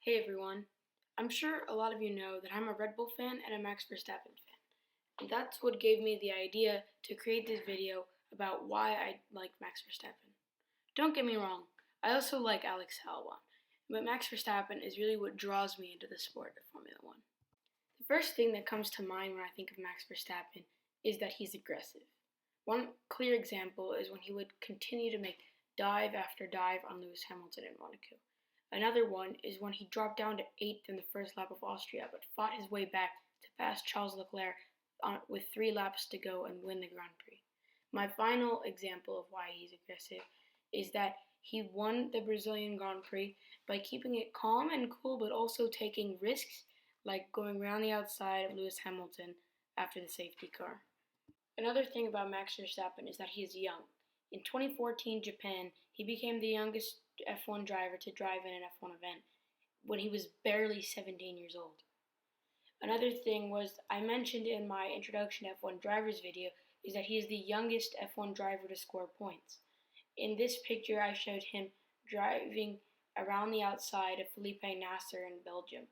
Hey everyone. I'm sure a lot of you know that I'm a Red Bull fan and a Max Verstappen fan. And that's what gave me the idea to create this video about why I like Max Verstappen. Don't get me wrong, I also like Alex Albon, but Max Verstappen is really what draws me into the sport of Formula One. The first thing that comes to mind when I think of Max Verstappen is that he's aggressive. One clear example is when he would continue to make dive after dive on Lewis Hamilton in Monaco. Another one is when he dropped down to 8th in the first lap of Austria, but fought his way back to pass Charles Leclerc with 3 laps to go and win the Grand Prix. My final example of why he's aggressive is that he won the Brazilian Grand Prix by keeping it calm and cool, but also taking risks like going around the outside of Lewis Hamilton after the safety car. Another thing about Max Verstappen is that he is young. In 2014 Japan, he became the youngest F1 driver to drive in an F1 event when he was barely 17 years old. Another thing was I mentioned in my introduction to F1 drivers video is that he is the youngest F1 driver to score points. In this picture I showed him driving around the outside of Felipe Nasser in Belgium,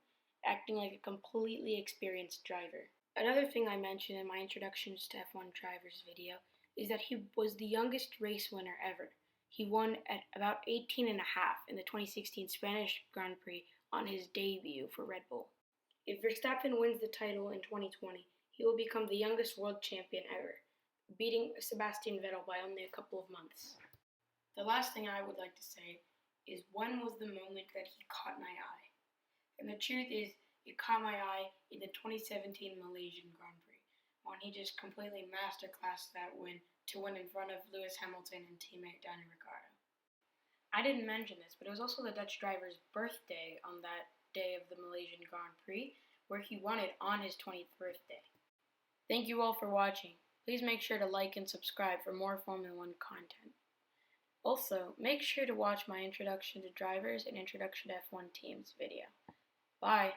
acting like a completely experienced driver. Another thing I mentioned in my introductions to F1 drivers video is that he was the youngest race winner ever. He won at about 18 and a half in the 2016 Spanish Grand Prix on his debut for Red Bull. If Verstappen wins the title in 2020, he will become the youngest world champion ever, beating Sebastian Vettel by only a couple of months. The last thing I would like to say is when was the moment that he caught my eye? And the truth is, it caught my eye in the 2017 Malaysian Grand Prix, when he just completely masterclassed that win to win in front of Lewis Hamilton and teammate Daniel Ricciardo. I didn't mention this, but it was also the Dutch driver's birthday on that day of the Malaysian Grand Prix, where he won it on his 20th birthday. Thank you all for watching. Please make sure to like and subscribe for more Formula One content. Also, make sure to watch my Introduction to Drivers and Introduction to F1 Teams video. Bye!